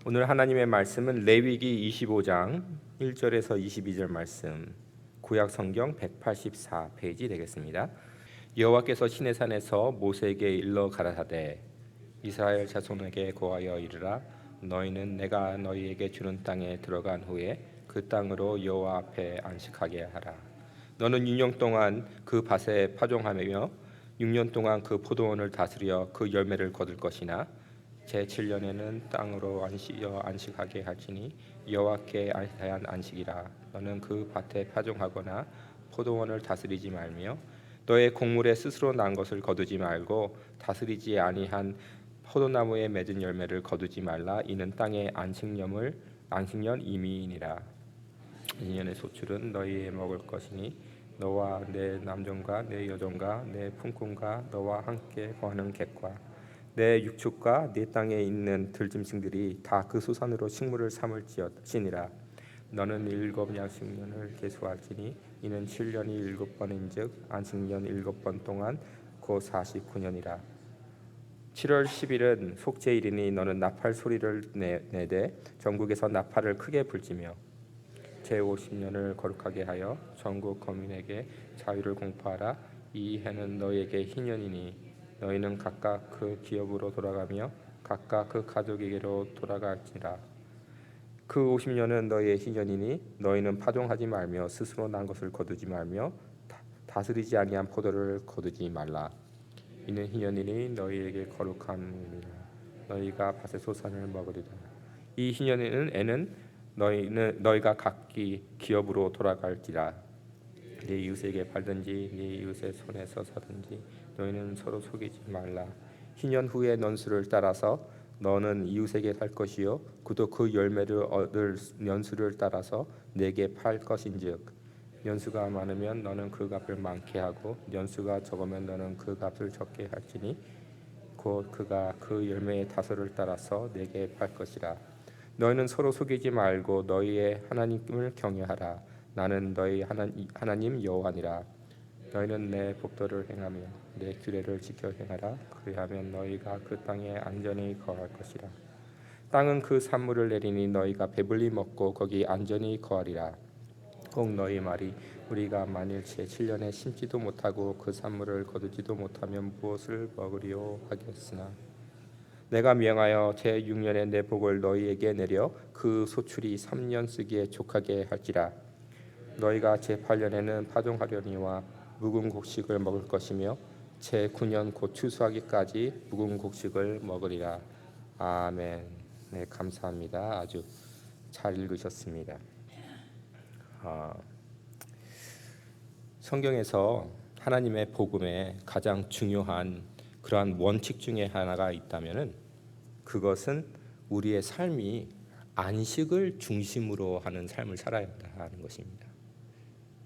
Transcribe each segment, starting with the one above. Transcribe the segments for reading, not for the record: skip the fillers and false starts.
오늘 하나님의 말씀은 레위기 25장 1절에서 22절 말씀, 구약 성경 184페이지 되겠습니다. 여호와께서 시내산에서 모세에게 일러 가라사대 이스라엘 자손에게 고하여 이르라 너희는 내가 너희에게 주는 땅에 들어간 후에 그 땅으로 여호와 앞에 안식하게 하라. 너는 6년 동안 그 밭에 파종하며 6년 동안 그 포도원을 다스려 그 열매를 거둘 것이나 제7년에는 땅으로 안식하게 할지니 여호와께 대한 안식이라. 너는 그 밭에 파종하거나 포도원을 다스리지 말며 너의 곡물에 스스로 난 것을 거두지 말고 다스리지 아니한 포도나무에 맺은 열매를 거두지 말라. 이는 땅의 안식년 이미이니라. 2년의 소출은 너희의 먹을 것이니 너와 내 남종과 내 여종과 내 품꾼과 너와 함께 거하는 객과 내 육축과 네 땅에 있는 들짐승들이 다 그 수산으로 식물을 삼을지니라. 너는 7양식년을 계수할지니 이는 7년이 7번인즉 안식년 7번 동안 곧 49년이라. 7월 10일은 속죄일이니 너는 나팔 소리를 내되 전국에서 나팔을 크게 불지며 제50년을 거룩하게 하여 전국 거민에게 자유를 공포하라. 이 해는 너희에게 희년이니 너희는 각각 그 기업으로 돌아가며 각각 그 가족에게로 돌아갈지라. 그 50년은 너희의 희년이니 너희는 파종하지 말며 스스로 난 것을 거두지 말며 다스리지 아니한 포도를 거두지 말라. 이는 희년이니 너희에게 거룩함이니라. 너희가 밭의 소산을 먹으리라. 이 희년에는 너희가 각기 기업으로 돌아갈지라. 네 이웃에게 팔든지 네 이웃의 손에서 사든지 너희는 서로 속이지 말라. 희년 후의 년수를 따라서 너는 이웃에게 살 것이요 그도 그 열매를 얻을 년수를 따라서 내게 팔 것인즉 년수가 많으면 너는 그 값을 많게 하고 년수가 적으면 너는 그 값을 적게 할지니 곧 그가 그 열매의 다소를 따라서 내게 팔 것이라. 너희는 서로 속이지 말고 너희의 하나님을 경외하라. 나는 너희 하나님 여호와니라. 너희는 내 법도를 행하며 내 규례를 지켜 행하라. 그리하면 너희가 그 땅에 안전히 거할 것이라. 땅은 그 산물을 내리니 너희가 배불리 먹고 거기 안전히 거하리라. 혹 너희 말이 우리가 만일 제7년에 심지도 못하고 그 산물을 거두지도 못하면 무엇을 먹으리요 하겠으나 내가 명하여 제6년에 내 복을 너희에게 내려 그 소출이 3년 쓰기에 족하게 할지라. 너희가 제8년에는 파종하려니와 묵은 곡식을 먹을 것이며 제9년 곧 추수하기까지 묵은 곡식을 먹으리라. 아멘. 네, 감사합니다. 아주 잘 읽으셨습니다. 성경에서 하나님의 복음에 가장 중요한 그러한 원칙 중에 하나가 있다면은 그것은 우리의 삶이 안식을 중심으로 하는 삶을 살아야 한다는 것입니다.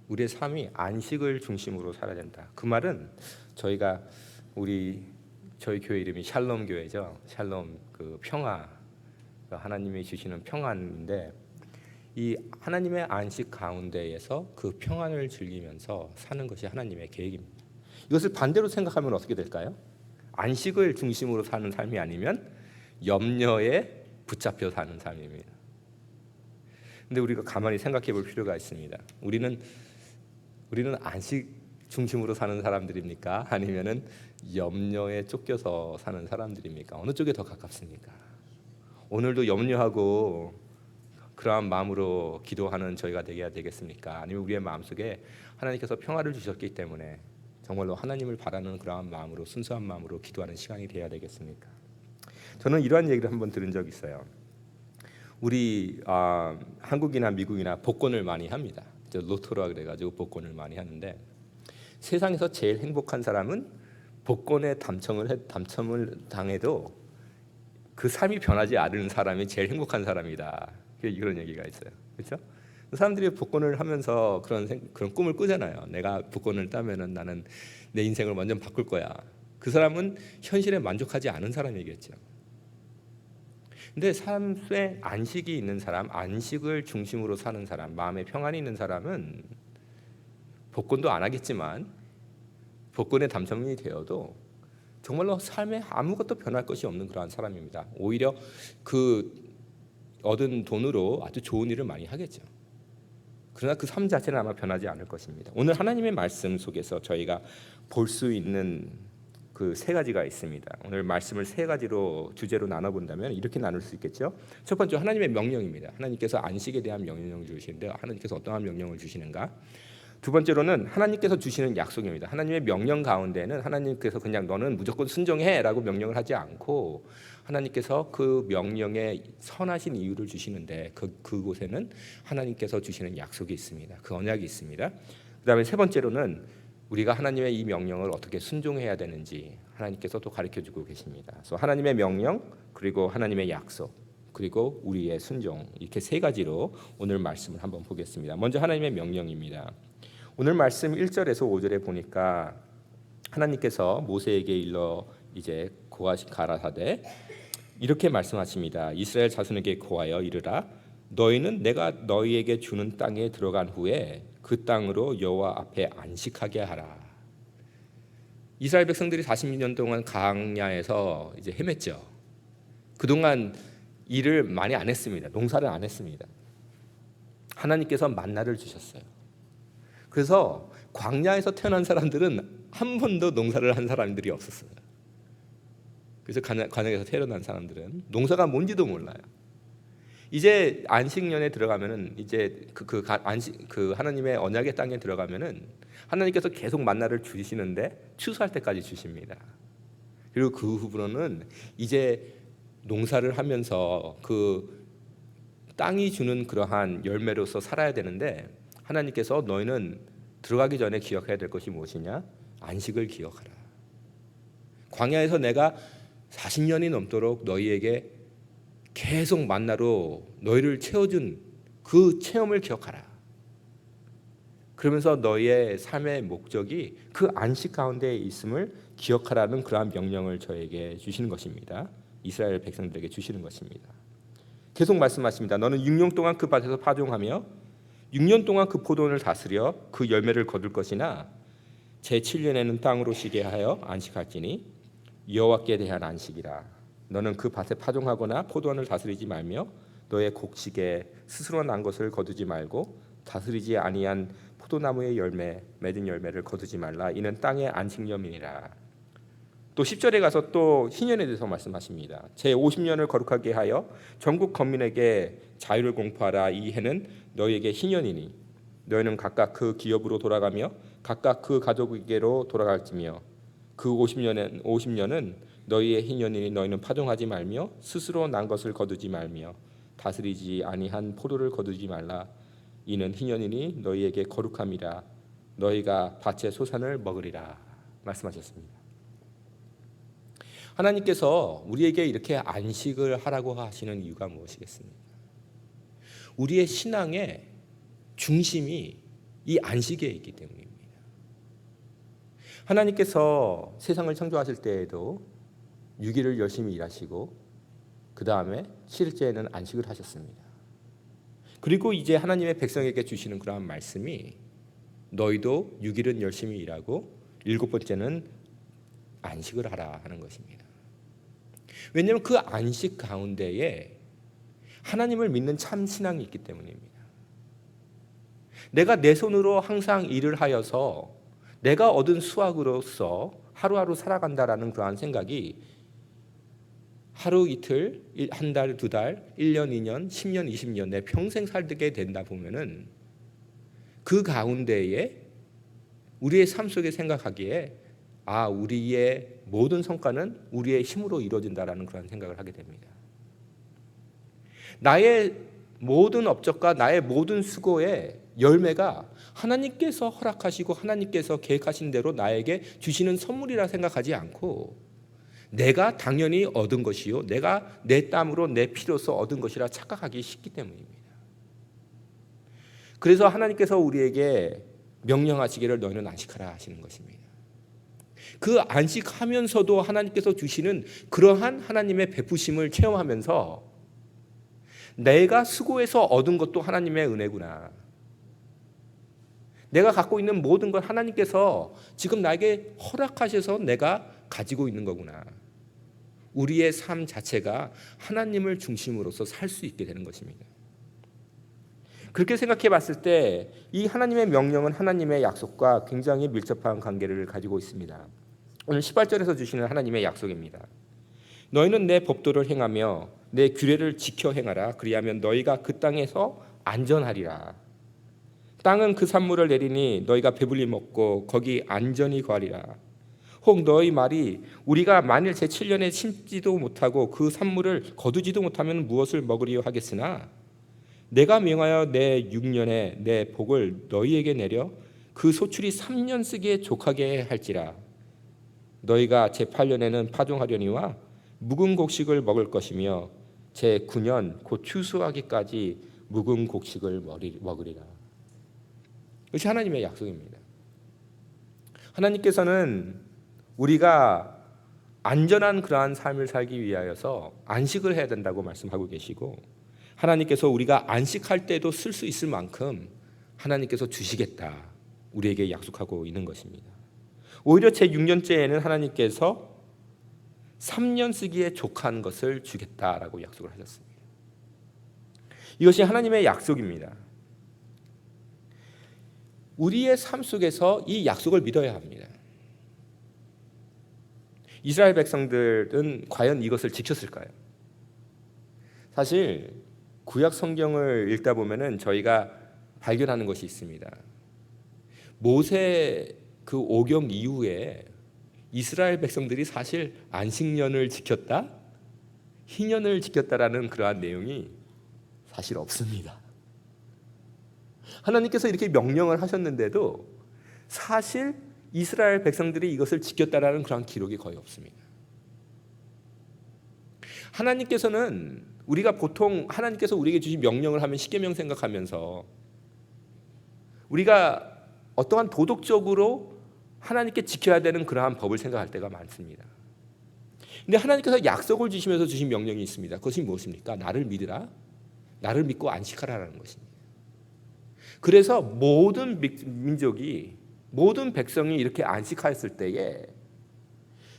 우리의 삶이 안식을 중심으로 살아야 된다. 그 말은 저희 교회 이름이 샬롬 교회죠. 샬롬, 그 평화, 하나님이 주시는 평안인데 이 하나님의 안식 가운데에서 그 평안을 즐기면서 사는 것이 하나님의 계획입니다. 이것을 반대로 생각하면 어떻게 될까요? 안식을 중심으로 사는 삶이 아니면 염려에 붙잡혀 사는 삶입니다. 근데 우리가 가만히 생각해 볼 필요가 있습니다. 우리는 안식 중심으로 사는 사람들입니까? 아니면은 염려에 쫓겨서 사는 사람들입니까? 어느 쪽에 더 가깝습니까? 오늘도 염려하고 그러한 마음으로 기도하는 저희가 되어야 되겠습니까? 아니면 우리의 마음속에 하나님께서 평화를 주셨기 때문에 정말로 하나님을 바라는 그러한 마음으로 순수한 마음으로 기도하는 시간이 되어야 되겠습니까? 저는 이러한 얘기를 한번 들은 적이 있어요. 우리 한국이나 미국이나 복권을 많이 합니다. 로또라 그래가지고 복권을 많이 하는데 세상에서 제일 행복한 사람은 복권에 당첨을 당해도 그 삶이 변하지 않은 사람이 제일 행복한 사람이다. 이런 얘기가 있어요. 그렇죠? 사람들이 복권을 하면서 그런 꿈을 꾸잖아요. 내가 복권을 따면은 나는 내 인생을 완전 바꿀 거야. 그 사람은 현실에 만족하지 않은 사람이겠죠. 근데 삶에 안식이 있는 사람, 안식을 중심으로 사는 사람, 마음에 평안이 있는 사람은 복권도 안 하겠지만 복권에 당첨이 되어도 정말로 삶에 아무것도 변할 것이 없는 그러한 사람입니다. 오히려 그 얻은 돈으로 아주 좋은 일을 많이 하겠죠. 그러나 그 삶 자체는 아마 변하지 않을 것입니다. 오늘 하나님의 말씀 속에서 저희가 볼 수 있는 그 세 가지가 있습니다. 오늘 말씀을 세 가지로 주제로 나눠본다면 이렇게 나눌 수 있겠죠. 첫 번째, 하나님의 명령입니다. 하나님께서 안식에 대한 명령을 주시는데 하나님께서 어떠한 명령을 주시는가? 두 번째로는 하나님께서 주시는 약속입니다. 하나님의 명령 가운데는 하나님께서 그냥 너는 무조건 순종해라고 명령을 하지 않고 하나님께서 그 명령에 선하신 이유를 주시는데 그곳에는 하나님께서 주시는 약속이 있습니다. 그 언약이 있습니다. 그다음에 세 번째로는 우리가 하나님의 이 명령을 어떻게 순종해야 되는지 하나님께서 또 가르쳐주고 계십니다. 그래서 하나님의 명령, 그리고 하나님의 약속, 그리고 우리의 순종, 이렇게 세 가지로 오늘 말씀을 한번 보겠습니다. 먼저 하나님의 명령입니다. 오늘 말씀 1절에서 5절에 보니까 하나님께서 모세에게 일러 이제 가라사대 이렇게 말씀하십니다. 이스라엘 자손에게 고하여 이르라, 너희는 내가 너희에게 주는 땅에 들어간 후에 그 땅으로 여호와 앞에 안식하게 하라. 이스라엘 백성들이 40년 동안 광야에서 이제 헤맸죠. 그동안 일을 많이 안 했습니다. 농사를 안 했습니다. 하나님께서 만나를 주셨어요. 그래서 광야에서 태어난 사람들은 한 번도 농사를 한 사람들이 없었어요. 그래서 광야에서 태어난 사람들은 농사가 뭔지도 몰라요. 이제 안식년에 들어가면은 이제 그 하나님의 언약의 땅에 들어가면은 하나님께서 계속 만나를 주시는데 추수할 때까지 주십니다. 그리고 그 후로는 이제 농사를 하면서 그 땅이 주는 그러한 열매로서 살아야 되는데 하나님께서 너희는 들어가기 전에 기억해야 될 것이 무엇이냐? 안식을 기억하라. 광야에서 내가 40년이 넘도록 너희에게 계속 만나로 너희를 채워준 그 체험을 기억하라. 그러면서 너희의 삶의 목적이 그 안식 가운데 있음을 기억하라는 그러한 명령을 저에게 주시는 것입니다. 이스라엘 백성들에게 주시는 것입니다. 계속 말씀하십니다. 너는 6년 동안 그 밭에서 파종하며 6년 동안 그 포도원을 다스려 그 열매를 거둘 것이나 제7년에는 땅으로 쉬게 하여 안식할지니 여호와께 대한 안식이라. 너는 그 밭에 파종하거나 포도원을 다스리지 말며 너의 곡식에 스스로 난 것을 거두지 말고 다스리지 아니한 포도나무의 열매 맺은 열매를 거두지 말라. 이는 땅의 안식년이니라. 또 10절에 가서 또 희년에 대해서 말씀하십니다. 제50년을 거룩하게 하여 전국 거민에게 자유를 공포하라. 이 해는 너희에게 희년이니 너희는 각각 그 기업으로 돌아가며 각각 그 가족에게로 돌아갈지며 그 50년은 너희의 희년이니 너희는 파종하지 말며 스스로 난 것을 거두지 말며 다스리지 아니한 포도를 거두지 말라. 이는 희년이니 너희에게 거룩함이라. 너희가 밭의 소산을 먹으리라. 말씀하셨습니다. 하나님께서 우리에게 이렇게 안식을 하라고 하시는 이유가 무엇이겠습니까? 우리의 신앙의 중심이 이 안식에 있기 때문입니다. 하나님께서 세상을 창조하실 때에도 6일을 열심히 일하시고 그 다음에 7일째에는 안식을 하셨습니다. 그리고 이제 하나님의 백성에게 주시는 그러한 말씀이 너희도 6일은 열심히 일하고 7번째는 안식을 하라 하는 것입니다. 왜냐하면 그 안식 가운데에 하나님을 믿는 참 신앙이 있기 때문입니다. 내가 내 손으로 항상 일을 하여서 내가 얻은 수확으로서 하루하루 살아간다라는 그러한 생각이 하루 이틀, 한 달, 두 달, 1년, 2년, 10년, 20년 내 평생 살게 된다 보면은 그 가운데에 우리의 삶 속에 생각하기에 우리의 모든 성과는 우리의 힘으로 이루어진다라는 그런 생각을 하게 됩니다. 나의 모든 업적과 나의 모든 수고의 열매가 하나님께서 허락하시고 하나님께서 계획하신 대로 나에게 주시는 선물이라 생각하지 않고 내가 당연히 얻은 것이요 내가 내 땀으로 내 피로서 얻은 것이라 착각하기 쉽기 때문입니다. 그래서 하나님께서 우리에게 명령하시기를 너희는 안식하라 하시는 것입니다. 그 안식하면서도 하나님께서 주시는 그러한 하나님의 베푸심을 체험하면서 내가 수고해서 얻은 것도 하나님의 은혜구나. 내가 갖고 있는 모든 걸 하나님께서 지금 나에게 허락하셔서 내가 가지고 있는 거구나. 우리의 삶 자체가 하나님을 중심으로서 살 수 있게 되는 것입니다. 그렇게 생각해 봤을 때 이 하나님의 명령은 하나님의 약속과 굉장히 밀접한 관계를 가지고 있습니다. 오늘 18절에서 주시는 하나님의 약속입니다. 너희는 내 법도를 행하며 내 규례를 지켜 행하라. 그리하면 너희가 그 땅에서 안전하리라. 땅은 그 산물을 내리니 너희가 배불리 먹고 거기 안전히 거하리라. 혹 너희 말이 우리가 만일 제7년에 심지도 못하고 그 산물을 거두지도 못하면 무엇을 먹으리요 하겠으나 내가 명하여 내 6년에 내 복을 너희에게 내려 그 소출이 3년 쓰기에 족하게 할지라. 너희가 제8년에는 파종하려니와 묵은 곡식을 먹을 것이며 제9년 곧 추수하기까지 묵은 곡식을 먹으리라. 이것이 하나님의 약속입니다. 하나님께서는 우리가 안전한 그러한 삶을 살기 위하여서 안식을 해야 된다고 말씀하고 계시고, 하나님께서 우리가 안식할 때도 쓸 수 있을 만큼 하나님께서 주시겠다 우리에게 약속하고 있는 것입니다. 오히려 제6년째에는 하나님께서 3년 쓰기에 족한 것을 주겠다라고 약속을 하셨습니다. 이것이 하나님의 약속입니다. 우리의 삶 속에서 이 약속을 믿어야 합니다. 이스라엘 백성들은 과연 이것을 지켰을까요? 사실 구약 성경을 읽다 보면은 저희가 발견하는 것이 있습니다. 모세 그 오경 이후에 이스라엘 백성들이 사실 안식년을 지켰다, 희년을 지켰다라는 그러한 내용이 사실 없습니다. 하나님께서 이렇게 명령을 하셨는데도 사실 이스라엘 백성들이 이것을 지켰다라는 그런 기록이 거의 없습니다. 하나님께서는 우리가 보통 하나님께서 우리에게 주신 명령을 하면 십계명 생각하면서 우리가 어떠한 도덕적으로 하나님께 지켜야 되는 그러한 법을 생각할 때가 많습니다. 근데 하나님께서 약속을 주시면서 주신 명령이 있습니다. 그것이 무엇입니까? 나를 믿으라, 나를 믿고 안식하라는 것입니다. 그래서 모든 민족이, 모든 백성이 이렇게 안식하였을 때에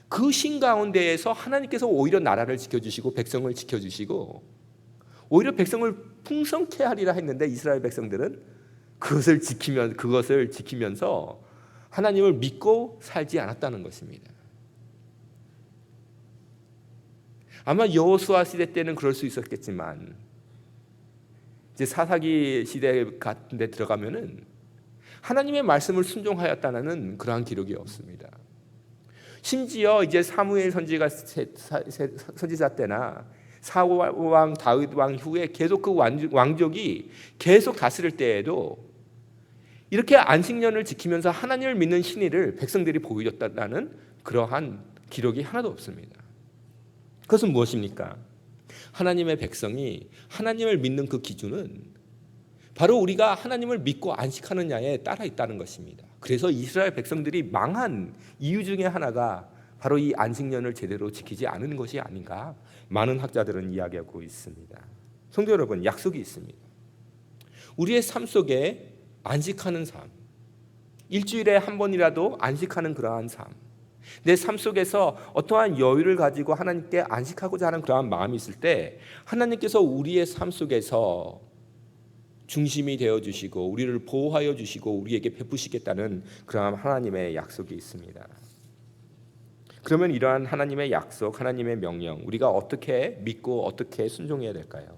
그 신 가운데에서 하나님께서 오히려 나라를 지켜주시고 백성을 지켜주시고 오히려 백성을 풍성케 하리라 했는데 이스라엘 백성들은 그것을 지키면서 하나님을 믿고 살지 않았다는 것입니다. 아마 여호수아 시대 때는 그럴 수 있었겠지만 이제 사사기 시대 같은 데 들어가면은 하나님의 말씀을 순종하였다는 그러한 기록이 없습니다. 심지어 이제 사무엘 선지자 때나 사왕 다윗 왕 후에 계속 그 왕족이 계속 다스릴 때에도 이렇게 안식년을 지키면서 하나님을 믿는 신의를 백성들이 보여줬다는 그러한 기록이 하나도 없습니다. 그것은 무엇입니까? 하나님의 백성이 하나님을 믿는 그 기준은 바로 우리가 하나님을 믿고 안식하느냐에 따라 있다는 것입니다. 그래서 이스라엘 백성들이 망한 이유 중에 하나가 바로 이 안식년을 제대로 지키지 않은 것이 아닌가 많은 학자들은 이야기하고 있습니다. 성도 여러분, 약속이 있습니다. 우리의 삶 속에 안식하는 삶, 일주일에 한 번이라도 안식하는 그러한 삶, 내 삶 속에서 어떠한 여유를 가지고 하나님께 안식하고자 하는 그러한 마음이 있을 때 하나님께서 우리의 삶 속에서 중심이 되어주시고 우리를 보호하여 주시고 우리에게 베푸시겠다는 그러한 하나님의 약속이 있습니다. 그러면 이러한 하나님의 약속, 하나님의 명령 우리가 어떻게 믿고 어떻게 순종해야 될까요?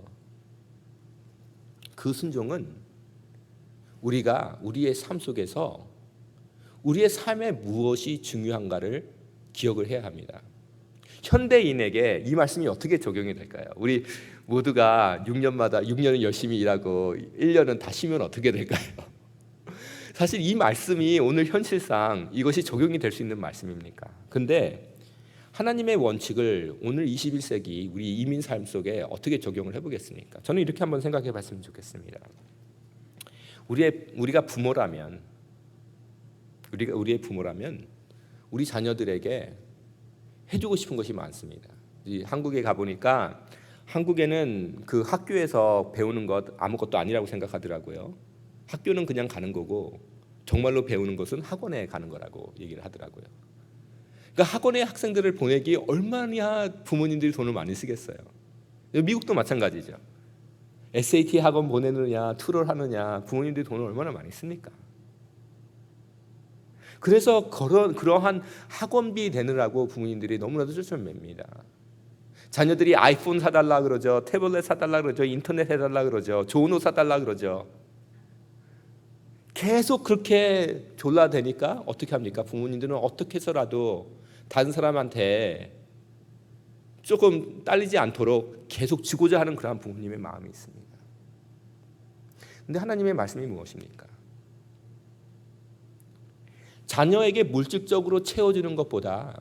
그 순종은 우리가 우리의 삶 속에서 우리의 삶에 무엇이 중요한가를 기억을 해야 합니다. 현대인에게 이 말씀이 어떻게 적용이 될까요? 우리 모두가 6년은 열심히 일하고 1년은 다 쉬면 어떻게 될까요? 사실 이 말씀이 오늘 현실상 이것이 적용이 될 수 있는 말씀입니까? 근데 하나님의 원칙을 오늘 21세기 우리 이민 삶 속에 어떻게 적용을 해보겠습니까? 저는 이렇게 한번 생각해 봤으면 좋겠습니다. 우리가 부모라면 우리의 부모라면 우리 자녀들에게 해주고 싶은 것이 많습니다. 한국에 가보니까 한국에는 그 학교에서 배우는 것 아무것도 아니라고 생각하더라고요. 학교는 그냥 가는 거고 정말로 배우는 것은 학원에 가는 거라고 얘기를 하더라고요. 그러니까 학원에 학생들을 보내기 얼마나 부모님들이 돈을 많이 쓰겠어요. 미국도 마찬가지죠. SAT 학원 보내느냐 투를 하느냐 부모님들이 돈을 얼마나 많이 씁니까? 그래서 그러한 학원비 내느라고 부모님들이 너무나도 쩔쩔맵니다. 자녀들이 아이폰 사달라 그러죠. 태블릿 사달라 그러죠. 인터넷 해달라 그러죠. 좋은 옷 사달라 그러죠. 계속 그렇게 졸라대니까 어떻게 합니까? 부모님들은 어떻게 해서라도 다른 사람한테 조금 딸리지 않도록 계속 주고자 하는 그러한 부모님의 마음이 있습니다. 그런데 하나님의 말씀이 무엇입니까? 자녀에게 물질적으로 채워주는 것보다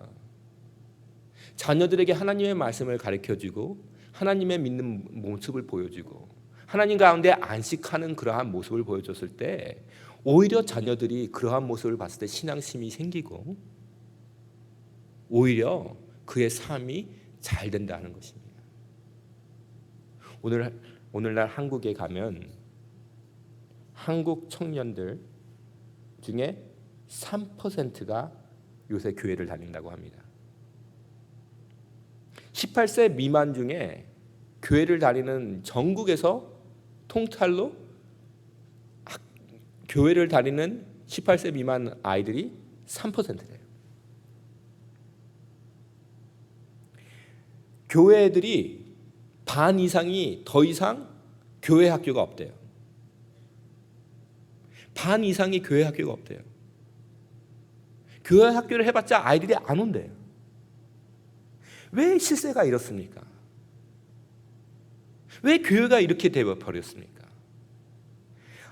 자녀들에게 하나님의 말씀을 가르쳐주고 하나님의 믿는 모습을 보여주고 하나님 가운데 안식하는 그러한 모습을 보여줬을 때 오히려 자녀들이 그러한 모습을 봤을 때 신앙심이 생기고 오히려 그의 삶이 잘 된다는 것입니다. 오늘날 한국에 가면 한국 청년들 중에 3%가 요새 교회를 다닌다고 합니다. 18세 미만 중에 교회를 다니는 전국에서 통찰로 교회를 다니는 18세 미만 아이들이 3%래요. 교회 애들이 반 이상이 더 이상 교회 학교가 없대요. 반 이상이 교회 학교가 없대요. 교회 학교를 해봤자 아이들이 안 온대요. 왜 실세가 이렇습니까? 왜 교회가 이렇게 되어버렸습니까?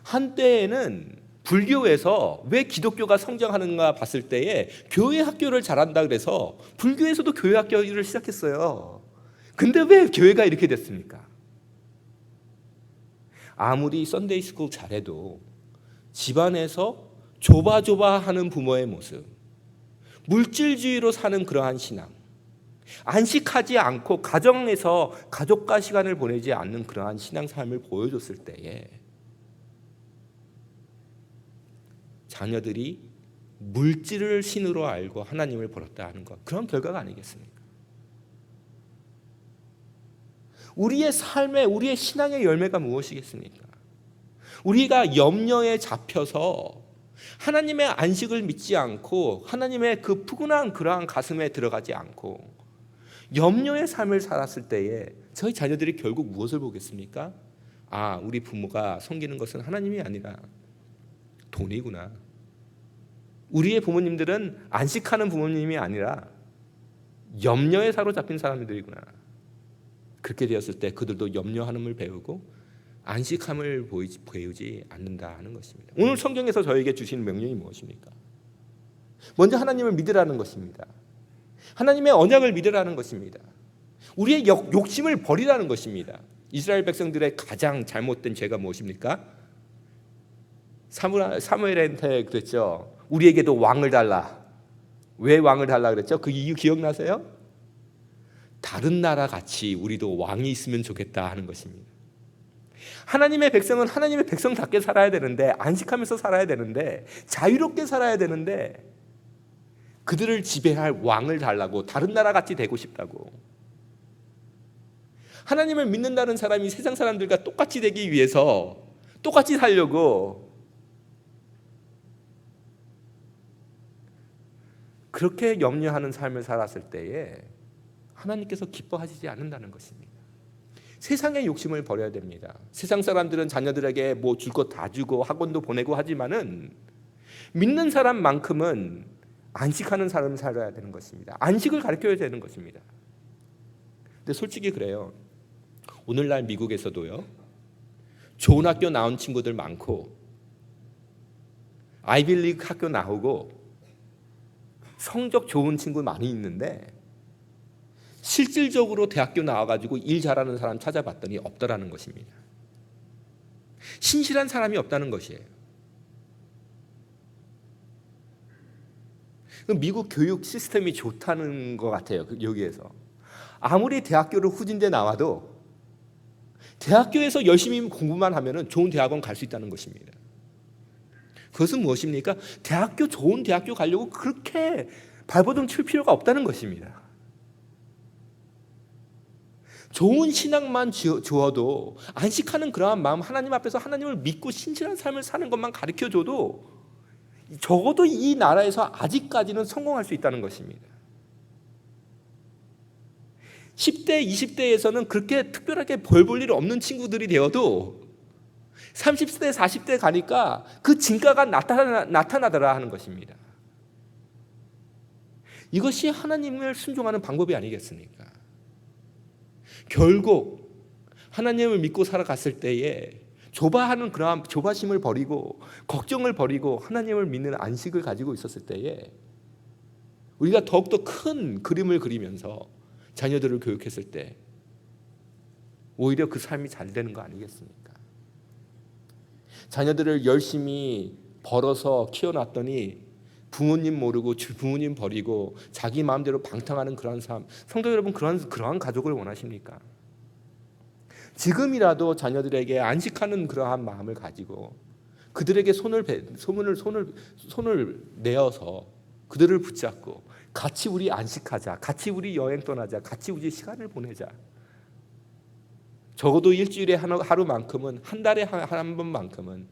한때에는 불교에서 왜 기독교가 성장하는가 봤을 때에 교회 학교를 잘한다 그래서 불교에서도 교회 학교를 시작했어요. 근데 왜 교회가 이렇게 됐습니까? 아무리 썬데이 스쿨 잘해도 집안에서 조바조바하는 부모의 모습, 물질주의로 사는 그러한 신앙, 안식하지 않고 가정에서 가족과 시간을 보내지 않는 그러한 신앙 삶을 보여줬을 때에 자녀들이 물질을 신으로 알고 하나님을 버렸다 하는 것, 그런 결과가 아니겠습니까? 우리의 삶에 우리의 신앙의 열매가 무엇이겠습니까? 우리가 염려에 잡혀서 하나님의 안식을 믿지 않고 하나님의 그 푸근한 그러한 가슴에 들어가지 않고 염려의 삶을 살았을 때에 저희 자녀들이 결국 무엇을 보겠습니까? 아, 우리 부모가 섬기는 것은 하나님이 아니라 돈이구나. 우리의 부모님들은 안식하는 부모님이 아니라 염려에 사로잡힌 사람들이구나. 그렇게 되었을 때 그들도 염려하는을 배우고 안식함을 배우지 않는다 하는 것입니다. 오늘 성경에서 저에게 주신 명령이 무엇입니까? 먼저 하나님을 믿으라는 것입니다. 하나님의 언약을 믿으라는 것입니다. 우리의 욕심을 버리라는 것입니다. 이스라엘 백성들의 가장 잘못된 죄가 무엇입니까? 사무엘한테 그랬죠. 우리에게도 왕을 달라. 왜 왕을 달라 그랬죠? 그 이유 기억나세요? 다른 나라 같이 우리도 왕이 있으면 좋겠다 하는 것입니다. 하나님의 백성은 하나님의 백성답게 살아야 되는데, 안식하면서 살아야 되는데, 자유롭게 살아야 되는데, 그들을 지배할 왕을 달라고, 다른 나라 같이 되고 싶다고. 하나님을 믿는다는 사람이 세상 사람들과 똑같이 되기 위해서 똑같이 살려고 그렇게 염려하는 삶을 살았을 때에 하나님께서 기뻐하시지 않는다는 것입니다. 세상의 욕심을 버려야 됩니다. 세상 사람들은 자녀들에게 뭐 줄 것 다 주고 학원도 보내고 하지만은 믿는 사람만큼은 안식하는 삶을 살아야 되는 것입니다. 안식을 가르쳐야 되는 것입니다. 근데 솔직히 그래요. 오늘날 미국에서도요, 좋은 학교 나온 친구들 많고 아이빌리그 학교 나오고 성적 좋은 친구 많이 있는데 실질적으로 대학교 나와가지고 일 잘하는 사람 찾아봤더니 없더라는 것입니다. 신실한 사람이 없다는 것이에요. 미국 교육 시스템이 좋다는 것 같아요. 여기에서 아무리 대학교를 후진대 나와도 대학교에서 열심히 공부만 하면 좋은 대학원 갈 수 있다는 것입니다. 그것은 무엇입니까? 좋은 대학교 가려고 그렇게 발버둥 칠 필요가 없다는 것입니다. 좋은 신앙만 주어도 안식하는 그러한 마음, 하나님 앞에서 하나님을 믿고 신실한 삶을 사는 것만 가르쳐줘도 적어도 이 나라에서 아직까지는 성공할 수 있다는 것입니다. 10대, 20대에서는 그렇게 특별하게 벌 볼 일 없는 친구들이 되어도 30대, 40대 가니까 그 진가가 나타나더라 하는 것입니다. 이것이 하나님을 순종하는 방법이 아니겠습니까? 결국 하나님을 믿고 살아갔을 때에 조바하는 그러한 조바심을 버리고 걱정을 버리고 하나님을 믿는 안식을 가지고 있었을 때에 우리가 더욱더 큰 그림을 그리면서 자녀들을 교육했을 때 오히려 그 삶이 잘 되는 거 아니겠습니까? 자녀들을 열심히 벌어서 키워놨더니 부모님 모르고 부모님 버리고 자기 마음대로 방탕하는 그런 삶, 성도 여러분, 그러한 가족을 원하십니까? 지금이라도 자녀들에게 안식하는 그러한 마음을 가지고 그들에게 손을 내어서 그들을 붙잡고 같이 우리 안식하자, 같이 우리 여행 떠나자, 같이 우리 시간을 보내자. 적어도 일주일에 하루만큼은, 한 달에 한 번만큼은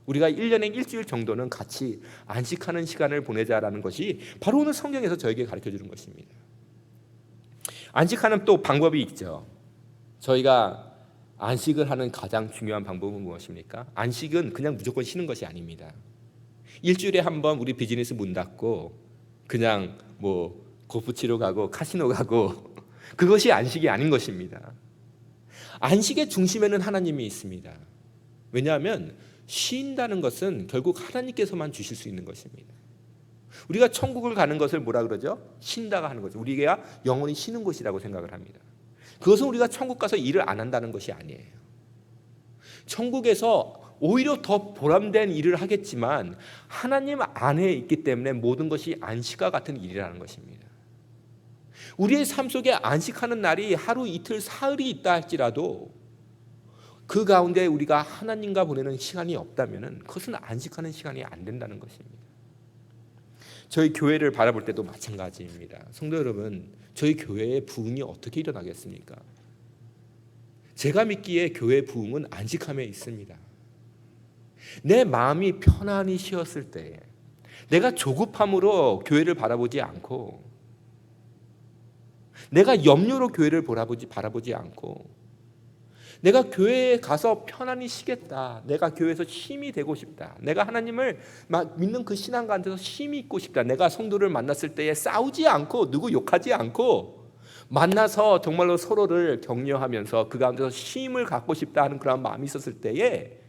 우리가 1년에 일주일 정도는 같이 안식하는 시간을 보내자라는 것이 바로 오늘 성경에서 저에게 가르쳐주는 것입니다. 안식하는 또 방법이 있죠. 저희가 안식을 하는 가장 중요한 방법은 무엇입니까? 안식은 그냥 무조건 쉬는 것이 아닙니다. 일주일에 한 번 우리 비즈니스 문 닫고 그냥 골프 치러 가고 카시노 가고 그것이 안식이 아닌 것입니다. 안식의 중심에는 하나님이 있습니다. 왜냐하면 쉰다는 것은 결국 하나님께서만 주실 수 있는 것입니다. 우리가 천국을 가는 것을 뭐라 그러죠? 쉰다가 하는 거죠. 우리가 영원히 쉬는 곳이라고 생각을 합니다. 그것은 우리가 천국 가서 일을 안 한다는 것이 아니에요. 천국에서 오히려 더 보람된 일을 하겠지만 하나님 안에 있기 때문에 모든 것이 안식과 같은 일이라는 것입니다. 우리의 삶 속에 안식하는 날이 하루 이틀 사흘이 있다 할지라도 그 가운데 우리가 하나님과 보내는 시간이 없다면 그것은 안식하는 시간이 안 된다는 것입니다. 저희 교회를 바라볼 때도 마찬가지입니다. 성도 여러분, 저희 교회의 부흥이 어떻게 일어나겠습니까? 제가 믿기에 교회의 부흥은 안식함에 있습니다. 내 마음이 편안히 쉬었을 때에 내가 조급함으로 교회를 바라보지 않고 내가 염려로 교회를 바라보지 않고 내가 교회에 가서 편안히 쉬겠다. 내가 교회에서 쉼이 되고 싶다. 내가 하나님을 믿는 그 신앙 가운데서 쉼이 있고 싶다. 내가 성도를 만났을 때에 싸우지 않고 누구 욕하지 않고 만나서 정말로 서로를 격려하면서 그 가운데서 쉼을 갖고 싶다 하는 그런 마음이 있었을 때에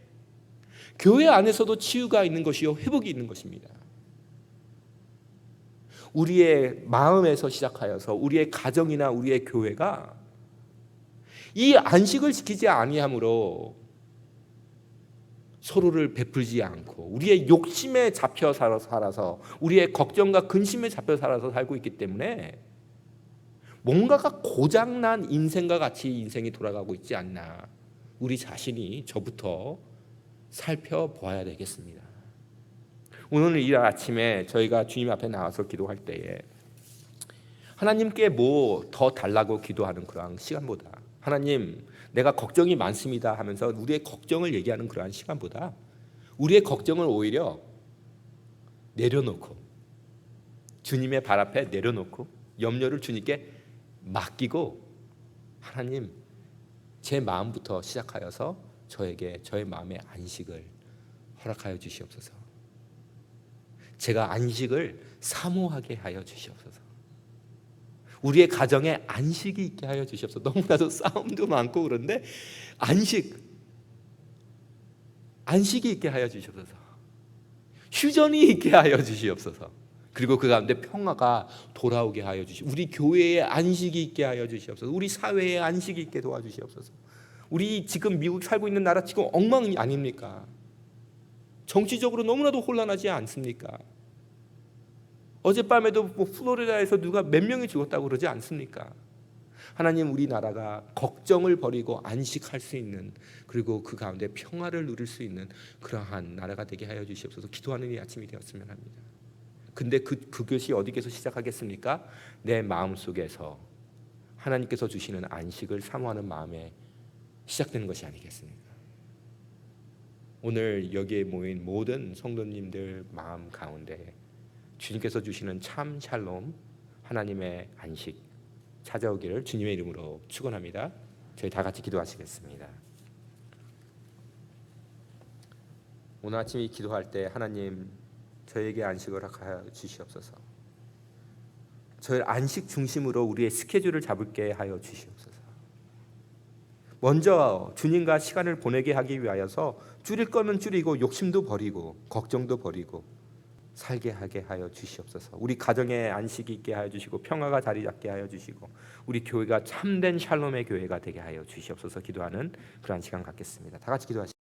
교회 안에서도 치유가 있는 것이요 회복이 있는 것입니다. 우리의 마음에서 시작하여서 우리의 가정이나 우리의 교회가 이 안식을 지키지 아니함으로 서로를 베풀지 않고 우리의 욕심에 잡혀 살아서 우리의 걱정과 근심에 잡혀 살아서 살고 있기 때문에 뭔가가 고장난 인생과 같이 인생이 돌아가고 있지 않나, 우리 자신이 저부터 살펴보아야 되겠습니다. 오늘 이 아침에 저희가 주님 앞에 나와서 기도할 때에 하나님께 뭐 더 달라고 기도하는 그런 시간보다 하나님 내가 걱정이 많습니다 하면서 우리의 걱정을 얘기하는 그러한 시간보다 우리의 걱정을 오히려 내려놓고 주님의 발 앞에 내려놓고 염려를 주님께 맡기고 하나님 제 마음부터 시작하여서 저에게 저의 마음의 안식을 허락하여 주시옵소서. 제가 안식을 사모하게 하여 주시옵소서. 우리의 가정에 안식이 있게 하여 주시옵소서. 너무나도 싸움도 많고 그런데 안식이 있게 하여 주시옵소서. 휴전이 있게 하여 주시옵소서. 그리고 그 가운데 평화가 돌아오게 하여 주시옵소서. 우리 교회에 안식이 있게 하여 주시옵소서. 우리 사회에 안식이 있게 도와주시옵소서. 우리 지금 미국 살고 있는 나라 지금 엉망이 아닙니까? 정치적으로 너무나도 혼란하지 않습니까? 어젯밤에도 플로리다에서 누가 몇 명이 죽었다고 그러지 않습니까? 하나님, 우리나라가 걱정을 버리고 안식할 수 있는, 그리고 그 가운데 평화를 누릴 수 있는 그러한 나라가 되게 하여 주시옵소서. 기도하는 이 아침이 되었으면 합니다. 근데 그것이 어디에서 시작하겠습니까? 내 마음속에서 하나님께서 주시는 안식을 사모하는 마음에 시작되는 것이 아니겠습니까? 오늘 여기에 모인 모든 성도님들 마음 가운데 주님께서 주시는 참 샬롬, 하나님의 안식 찾아오기를 주님의 이름으로 축원합니다. 저희 다 같이 기도하시겠습니다. 오늘 아침 이 기도할 때 하나님 저에게 안식을 허락하여 주시옵소서. 저를 안식 중심으로 우리의 스케줄을 잡게 하여 주시옵소서. 먼저 주님과 시간을 보내게 하기 위하여서 줄일 거면 줄이고 욕심도 버리고 걱정도 버리고 살게 하게 하여 주시옵소서. 우리 가정에 안식이 있게 하여 주시고 평화가 자리 잡게 하여 주시고 우리 교회가 참된 샬롬의 교회가 되게 하여 주시옵소서. 기도하는 그러한 시간 갖겠습니다. 다 같이 기도하시겠습니다.